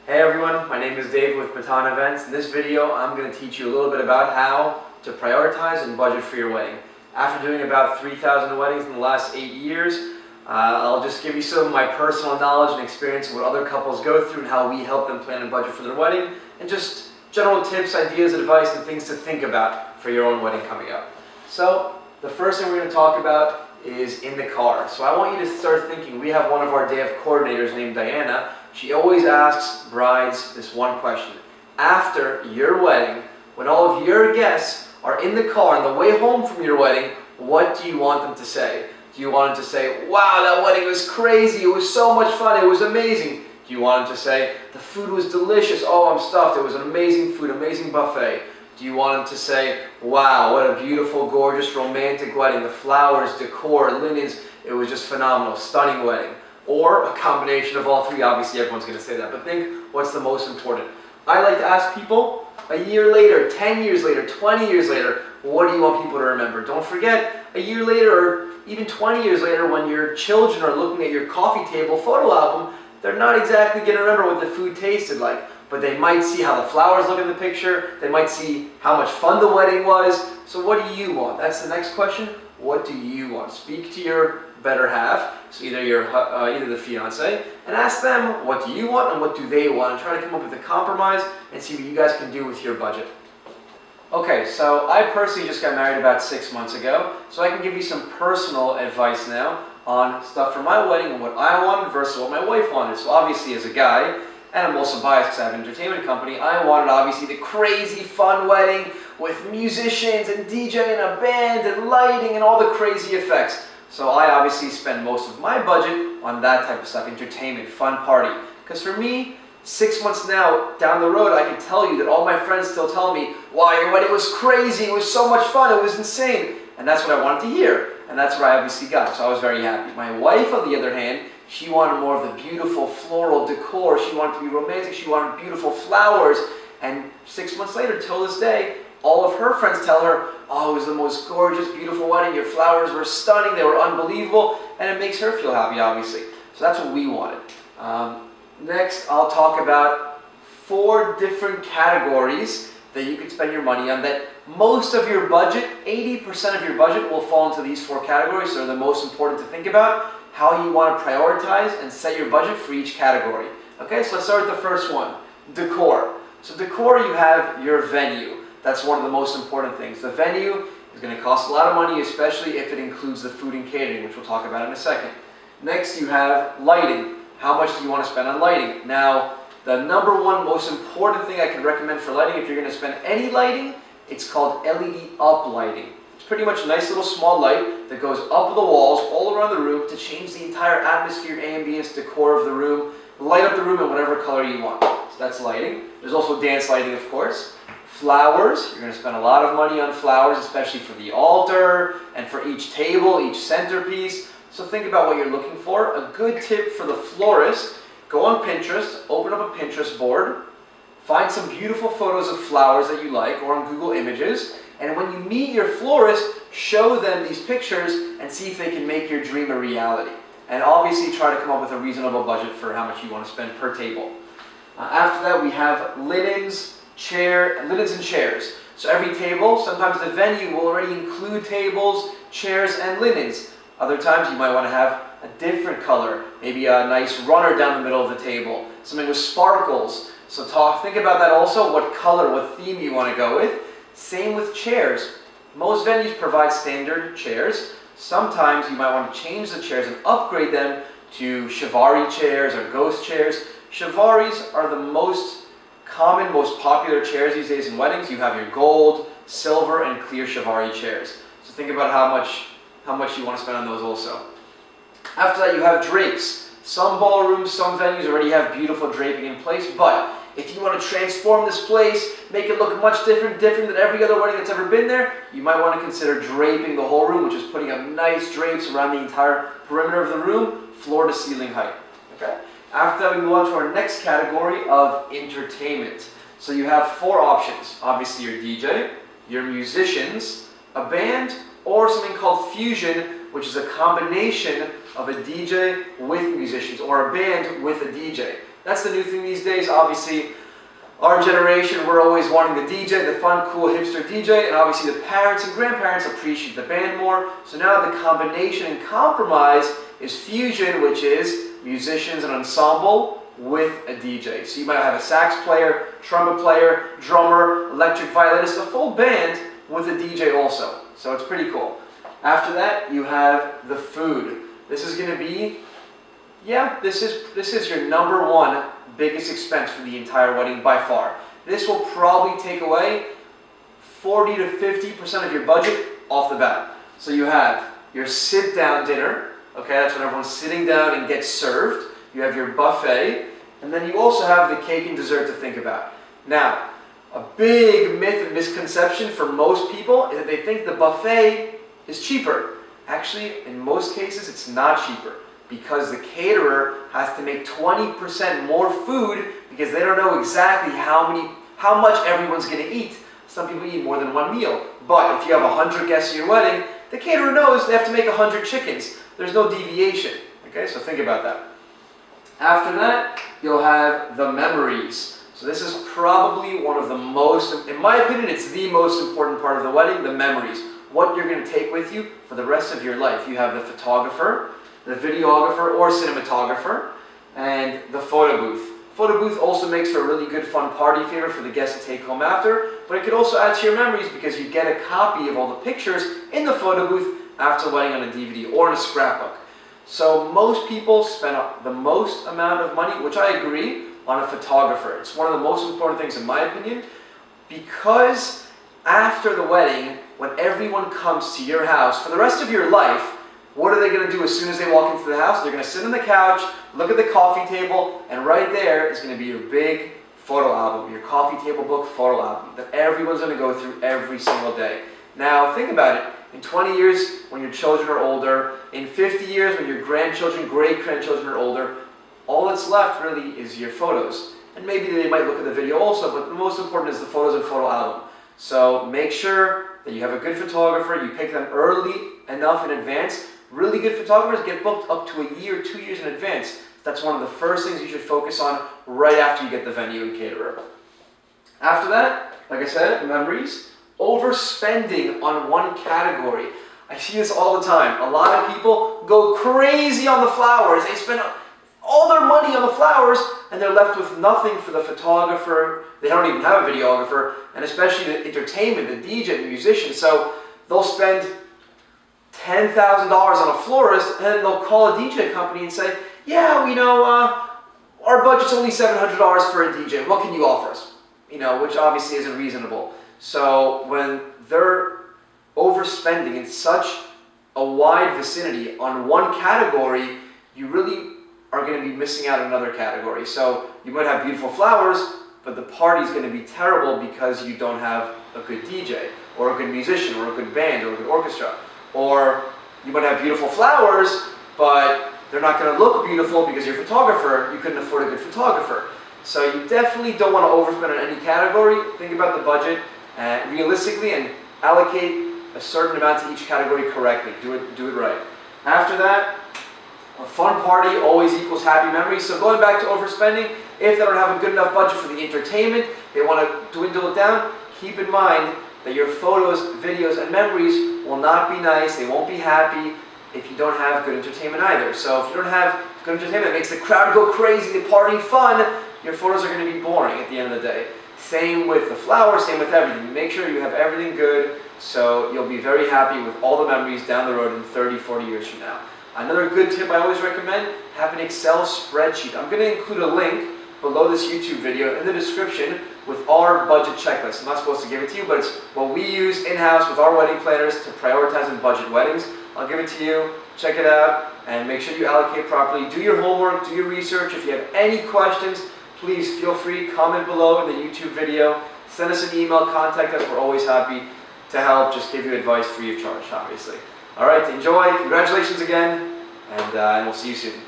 Hey everyone, my name is Dave with Bitton Events. In this video, I'm going to teach you a little bit about how to prioritize and budget for your wedding. After doing about 3,000 weddings in the last 8 years, I'll just give you some of my personal knowledge and experience of what other couples go through and how we help them plan and budget for their wedding, and just general tips, ideas, advice, and things to think about for your own wedding coming up. So, the first thing we're going to talk about is in the car. So I want you to start thinking. We have one of our day of coordinators named Diana. She always asks brides this one question. After your wedding, when all of your guests are in the car on the way home from your wedding, what do you want them to say? Do you want them to say, wow, that wedding was crazy, it was so much fun, it was amazing? Do you want them to say, the food was delicious, oh, I'm stuffed, it was an amazing food, amazing buffet? Do you want them to say, wow, what a beautiful, gorgeous, romantic wedding, the flowers, decor, linens, it was just phenomenal, stunning wedding? Or a combination of all three. Obviously everyone's going to say that, but think, what's the most important? I like to ask people, a year later, 10 years later, 20 years later, what do you want people to remember? Don't forget, a year later or even 20 years later, when your children are looking at your coffee table photo album, they're not exactly going to remember what the food tasted like, but they might see how the flowers look in the picture, they might see how much fun the wedding was. So what do you want? That's the next question. What do you want? Speak to your better half, so either the fiance, and ask them what do you want and what do they want, and try to come up with a compromise and see what you guys can do with your budget. Okay, so I personally just got married about 6 months ago, so I can give you some personal advice now on stuff for my wedding and what I wanted versus what my wife wanted. So obviously as a guy, and I'm also biased because I have an entertainment company, I wanted obviously the crazy fun wedding with musicians and DJ and a band and lighting and all the crazy effects. So I obviously spend most of my budget on that type of stuff, entertainment, fun party. Because for me, 6 months now down the road, I can tell you that all my friends still tell me, wow, your wedding was crazy, it was so much fun, it was insane. And that's what I wanted to hear. And that's what I obviously got, so I was very happy. My wife, on the other hand, she wanted more of the beautiful floral decor, she wanted to be romantic, she wanted beautiful flowers. And 6 months later, till this day, all of her friends tell her, oh, it was the most gorgeous, beautiful wedding, your flowers were stunning, they were unbelievable, and it makes her feel happy, obviously. So that's what we wanted. Next, I'll talk about 4 different categories that you could spend your money on, that most of your budget, 80% of your budget will fall into these 4 categories, so they're the most important to think about, how you want to prioritize and set your budget for each category. Okay, so let's start with the first one, decor. So decor, you have your venue. That's one of the most important things. The venue is going to cost a lot of money, especially if it includes the food and catering, which we'll talk about in a second. Next, you have lighting. How much do you want to spend on lighting? Now, the number one most important thing I can recommend for lighting, if you're going to spend any lighting, it's called LED up lighting. It's pretty much a nice little small light that goes up the walls all around the room to change the entire atmosphere, ambience, decor of the room, light up the room in whatever color you want. So that's lighting. There's also dance lighting, of course. Flowers, you're going to spend a lot of money on flowers, especially for the altar and for each table, each centerpiece. So think about what you're looking for. A good tip for the florist, go on Pinterest, open up a Pinterest board, find some beautiful photos of flowers that you like, or on Google Images, and when you meet your florist, show them these pictures and see if they can make your dream a reality. And obviously try to come up with a reasonable budget for how much you want to spend per table. After that, we have linens and chairs. So every table, sometimes the venue will already include tables, chairs, and linens. Other times you might want to have a different color, maybe a nice runner down the middle of the table, something with sparkles. So think about that also, what color, what theme you want to go with. Same with chairs. Most venues provide standard chairs. Sometimes you might want to change the chairs and upgrade them to Chiavari chairs or ghost chairs. Chiavaris are the most common, most popular chairs these days in weddings. You have your gold, silver, and clear Chiavari chairs. So think about how much you want to spend on those also. After that, you have drapes. Some ballrooms, some venues already have beautiful draping in place, but if you want to transform this place, make it look much different than every other wedding that's ever been there, you might want to consider draping the whole room, which is putting up nice drapes around the entire perimeter of the room, floor to ceiling height. Okay? After that, we move on to our next category of entertainment. So you have 4 options. Obviously your DJ, your musicians, a band, or something called fusion, which is a combination of a DJ with musicians, or a band with a DJ. That's the new thing these days. Obviously, our generation, we're always wanting the DJ, the fun, cool, hipster DJ, and obviously the parents and grandparents appreciate the band more. So now the combination and compromise is fusion, which is musicians and ensemble with a DJ. So you might have a sax player, trumpet player, drummer, electric violinist, a full band with a DJ also. So it's pretty cool. After that, you have the food. This is going to be, this is your number one biggest expense for the entire wedding by far. This will probably take away 40 to 50% of your budget off the bat. So you have your sit-down dinner, okay, that's when everyone's sitting down and gets served. You have your buffet, and then you also have the cake and dessert to think about. Now, a big myth and misconception for most people is that they think the buffet is cheaper. Actually, in most cases, it's not cheaper, because the caterer has to make 20% more food because they don't know exactly how much everyone's going to eat. Some people eat more than one meal. But if you have 100 guests at your wedding, the caterer knows they have to make 100 chickens. There's no deviation. Okay, so think about that. After that, you'll have the memories. So this is probably one of the most, in my opinion, it's the most important part of the wedding, the memories. What you're going to take with you for the rest of your life. You have the photographer, the videographer or cinematographer, and the photo booth. Photo booth also makes for a really good fun party favor for the guests to take home after, but it could also add to your memories because you get a copy of all the pictures in the photo booth after the wedding on a DVD or in a scrapbook. So most people spend the most amount of money, which I agree, on a photographer. It's one of the most important things in my opinion, because after the wedding, when everyone comes to your house for the rest of your life, what are they going to do as soon as they walk into the house? They're going to sit on the couch, look at the coffee table, and right there is going to be your big photo album, your coffee table book photo album that everyone's going to go through every single day. Now, think about it. In 20 years, when your children are older, in 50 years, when your grandchildren, great-grandchildren are older, all that's left really is your photos. And maybe they might look at the video also, but the most important is the photos and photo album. So make sure that you have a good photographer, you pick them early enough in advance. Really good photographers get booked up to a year, 2 years in advance. That's one of the first things you should focus on right after you get the venue and caterer. After that, like I said, memories. Overspending on one category. I see this all the time. A lot of people go crazy on the flowers. They spend all their money on the flowers and they're left with nothing for the photographer. They don't even have a videographer, and especially the entertainment, the DJ, the musician. So they'll spend $10,000 on a florist, and then they'll call a DJ company and say, yeah, our budget's only $700 for a DJ. What can you offer us? Which obviously isn't reasonable. So when they're overspending in such a wide vicinity on one category, you really are going to be missing out on another category. So you might have beautiful flowers, but the party's going to be terrible because you don't have a good DJ, or a good musician, or a good band, or a good orchestra. Or you might have beautiful flowers, but they're not going to look beautiful because you're a photographer, you couldn't afford a good photographer. So you definitely don't want to overspend on any category. Think about the budget realistically and allocate a certain amount to each category correctly. Do it right. After that, a fun party always equals happy memories. So going back to overspending, if they don't have a good enough budget for the entertainment, they want to dwindle it down, keep in mind that your photos, videos, and memories will not be nice, they won't be happy if you don't have good entertainment either. So if you don't have good entertainment that makes the crowd go crazy, the party fun, your photos are going to be boring at the end of the day. Same with the flowers, same with everything. Make sure you have everything good so you'll be very happy with all the memories down the road in 30, 40 years from now. Another good tip I always recommend, have an Excel spreadsheet. I'm going to include a link below this YouTube video in the description with our budget checklist. I'm not supposed to give it to you, but it's what we use in-house with our wedding planners to prioritize and budget weddings. I'll give it to you, check it out, and make sure you allocate properly. Do your homework, do your research. If you have any questions, please feel free, comment below in the YouTube video. Send us an email, contact us. We're always happy to help, just give you advice free of charge, obviously. All right, enjoy. Congratulations again, and we'll see you soon.